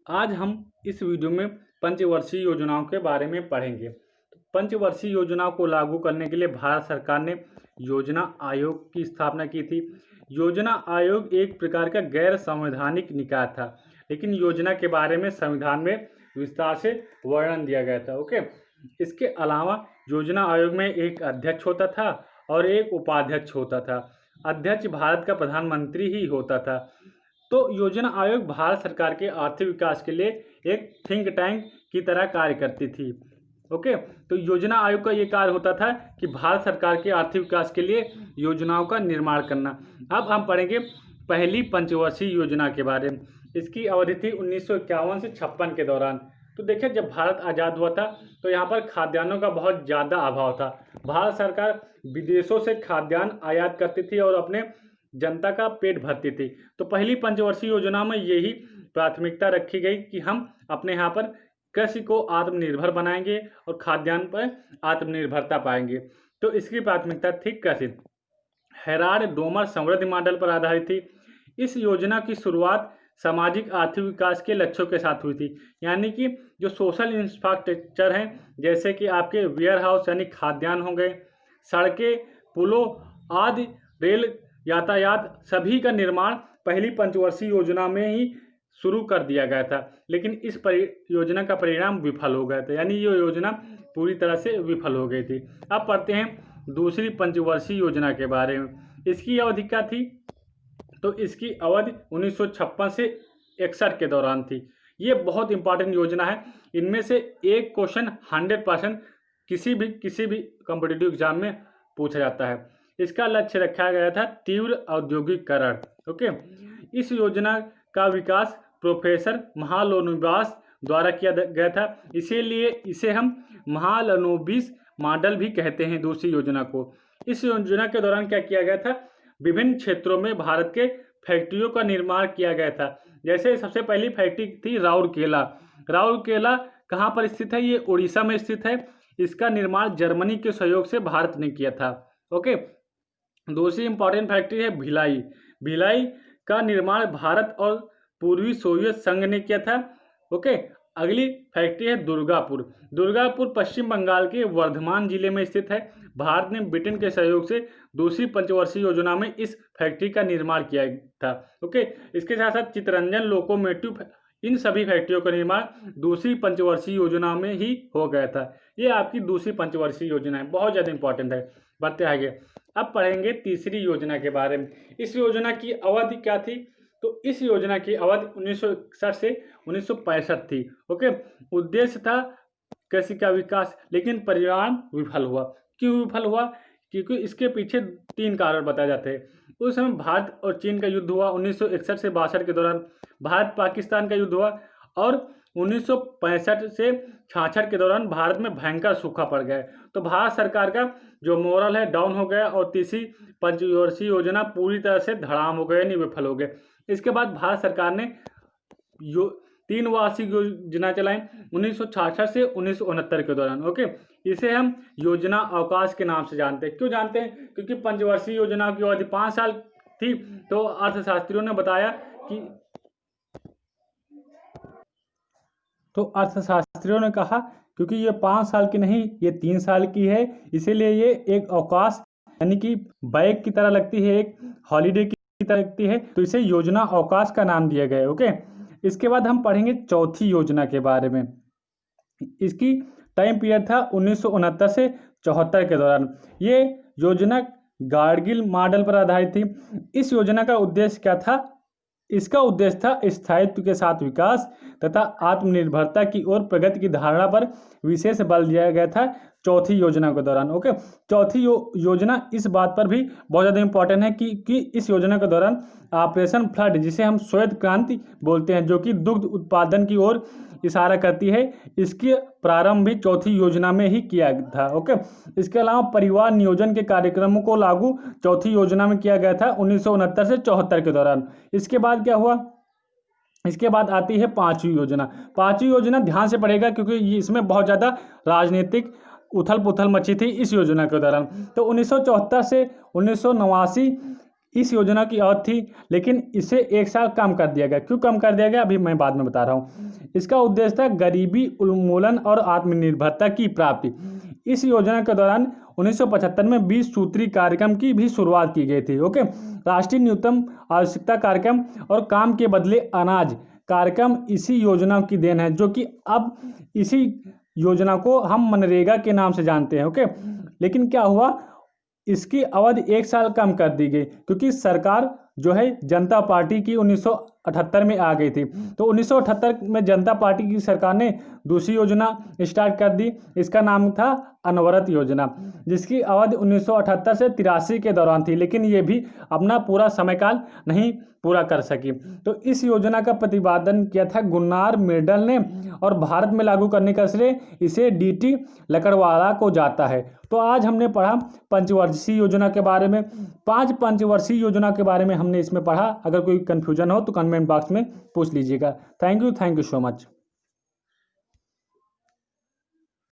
आज हम इस वीडियो में पंचवर्षीय योजनाओं के बारे में पढ़ेंगे। पंचवर्षीय योजनाओं को लागू करने के लिए भारत सरकार ने योजना आयोग की स्थापना की थी। योजना आयोग एक प्रकार का गैर संवैधानिक निकाय था, लेकिन योजना के बारे में संविधान में विस्तार से वर्णन दिया गया था। ओके, इसके अलावा योजना आयोग में एक अध्यक्ष होता था और एक उपाध्यक्ष होता था। अध्यक्ष भारत का प्रधानमंत्री ही होता था। तो योजना आयोग भारत सरकार के आर्थिक विकास के लिए एक थिंक टैंक की तरह कार्य करती थी। ओके, तो योजना आयोग का ये कार्य होता था कि भारत सरकार के आर्थिक विकास के लिए योजनाओं का निर्माण करना। अब हम पढ़ेंगे पहली पंचवर्षीय योजना के बारे में। इसकी अवधि थी 1951 से 56 के दौरान। तो देखिए, जब भारत आज़ाद हुआ था तो यहाँ पर खाद्यान्नों का बहुत ज़्यादा अभाव था। भारत सरकार विदेशों से खाद्यान्न आयात करती थी और अपने जनता का पेट भरती थी। तो पहली पंचवर्षीय योजना में यही प्राथमिकता रखी गई कि हम अपने यहाँ पर कृषि को आत्मनिर्भर बनाएंगे और खाद्यान्न पर आत्मनिर्भरता पाएंगे। तो इसकी प्राथमिकता थी कृषि। हेराल्ड डोमर समृद्धि मॉडल पर आधारित थी। इस योजना की शुरुआत सामाजिक आर्थिक विकास के लक्ष्यों के साथ हुई थी, यानी कि जो सोशल इंफ्रास्ट्रक्चर हैं, जैसे कि आपके वेयर हाउस यानी खाद्यान्न हो गए, सड़कें, पुलों आदि, रेल यातायात, सभी का निर्माण पहली पंचवर्षीय योजना में ही शुरू कर दिया गया था। लेकिन इस योजना का परिणाम विफल हो गया था, यानी ये योजना पूरी तरह से विफल हो गई थी। अब पढ़ते हैं दूसरी पंचवर्षीय योजना के बारे में। इसकी अवधि क्या थी? तो इसकी अवधि 1956 से 61 के दौरान थी। ये बहुत इंपॉर्टेंट योजना है। इनमें से एक क्वेश्चन 100% किसी भी कॉम्पिटिटिव एग्जाम में पूछा जाता है। इसका लक्ष्य रखा गया था तीव्र औद्योगिकरण। ओके, इस योजना का विकास प्रोफेसर महालनोबिस द्वारा किया गया था, इसीलिए इसे हम महालनोबिस मॉडल भी कहते हैं दूसरी योजना को। इस योजना के दौरान क्या किया गया था? विभिन्न क्षेत्रों में भारत के फैक्ट्रियों का निर्माण किया गया था। जैसे सबसे पहली फैक्ट्री थी राउरकेला। राउरकेला कहाँ पर स्थित है? ये उड़ीसा में स्थित है। इसका निर्माण जर्मनी के सहयोग से भारत ने किया था। ओके, दूसरी इंपॉर्टेंट फैक्ट्री है भिलाई। भिलाई का निर्माण भारत और पूर्वी सोवियत संघ ने किया था। ओके, अगली फैक्ट्री है दुर्गापुर। दुर्गापुर पश्चिम बंगाल के वर्धमान जिले में स्थित है। भारत ने ब्रिटेन के सहयोग से दूसरी पंचवर्षीय योजना में इस फैक्ट्री का निर्माण किया था। ओके, इसके साथ साथ चित्तरंजन लोकोमोटिव, इन सभी फैक्ट्रियों का निर्माण दूसरी पंचवर्षीय योजना में ही हो गया था। ये आपकी दूसरी पंचवर्षीय योजना है, बहुत ज़्यादा इंपॉर्टेंट है। बढ़ते आगे, अब पढ़ेंगे तीसरी योजना के बारे में। इस योजना की अवधि क्या थी? तो इस योजना की अवधि 1961 से 1965 थी। ओके, उद्देश्य था कृषि का विकास, लेकिन परिणाम विफल हुआ। क्यों विफल हुआ? क्योंकि इसके पीछे 3 कारण बताए जाते हैं। उस समय भारत और चीन का युद्ध हुआ 1961 से 62 के दौरान। भारत पाकिस्तान का युद्ध हुआ और 1965 से 66 के दौरान भारत में भयंकर सूखा पड़ गया। तो भारत सरकार का जो मोरल है डाउन हो गया और तीसरी पंचवर्षीय योजना पूरी तरह से धड़ाम हो गए, नहीं विफल हो गए। इसके बाद भारत सरकार ने 3 वार्षिक योजना चलाई 1966 से 1969 के दौरान। ओके, इसे हम योजना अवकाश के नाम से जानते हैं। क्यों जानते हैं? क्योंकि पंचवर्षीय योजना की अवधि 5 साल थी। तो अर्थशास्त्रियों ने बताया कि अर्थशास्त्रियों ने कहा क्योंकि ये 5 साल की नहीं, ये 3 साल की है, इसीलिए ये एक अवकाश यानी कि बैग की तरह लगती है, एक हॉलीडे की तरह लगती है, तो इसे योजना अवकाश का नाम दिया गया है। ओके, इसके बाद हम पढ़ेंगे चौथी योजना के बारे में। इसकी टाइम पीरियड था 1969 से 74 के दौरान। ये योजना गाडगिल मॉडल पर आधारित थी। इस योजना का उद्देश्य क्या था? इसका उद्देश्य था स्थायित्व के साथ विकास तथा आत्मनिर्भरता की ओर प्रगति की धारणा पर विशेष बल दिया गया था चौथी योजना के दौरान। ओके, चौथी योजना इस बात पर भी बहुत ज़्यादा इंपॉर्टेंट है कि इस योजना के दौरान ऑपरेशन फ्लड, जिसे हम श्वेत क्रांति बोलते हैं, जो कि दुग्ध उत्पादन की ओर इशारा करती है, इसके प्रारंभ भी चौथी योजना में ही किया था। ओके, इसके अलावा परिवार नियोजन के कार्यक्रमों को लागू चौथी योजना में किया गया था 1969 से 74 के दौरान। इसके बाद क्या हुआ? इसके बाद आती है पांचवी योजना। पांचवी योजना ध्यान से पढ़ेगा क्योंकि इसमें बहुत ज़्यादा राजनीतिक उथल पुथल मची थी इस योजना के दौरान। तो 1974 से 1989 इस योजना की अवधि थी, लेकिन इसे 1 साल कम कर दिया गया। क्यों कम कर दिया गया? अभी मैं बाद में बता रहा हूँ। इसका उद्देश्य था गरीबी उन्मूलन और आत्मनिर्भरता की प्राप्ति। इस योजना के दौरान 1975 में 20 सूत्री कार्यक्रम की भी शुरुआत की गई थी। ओके, राष्ट्रीय न्यूनतम आवश्यकता कार्यक्रम और काम के बदले अनाज कार्यक्रम इसी योजना की देन है, जो कि अब इसी योजना को हम मनरेगा के नाम से जानते हैं। ओके, लेकिन क्या हुआ, इसकी अवधि 1 साल कम कर दी गई क्योंकि सरकार जो है जनता पार्टी की 1978 में आ गई थी। तो 1978 में जनता पार्टी की सरकार ने दूसरी योजना स्टार्ट कर दी। इसका नाम था अनवरत योजना, जिसकी अवधि 1978 से 83 के दौरान थी, लेकिन ये भी अपना पूरा समयकाल नहीं पूरा कर सकी। तो इस योजना का प्रतिपादन किया था गुन्नार मिर्डल ने, और भारत में लागू करने का श्रेय इसे डीटी लकड़वाला को जाता है। तो आज हमने पढ़ा पंचवर्षीय योजना के बारे में, 5 पंचवर्षीय योजना के बारे में हमने इसमें पढ़ा। अगर कोई कन्फ्यूजन हो तो कमेंट बॉक्स में पूछ लीजिएगा। Thank you so much.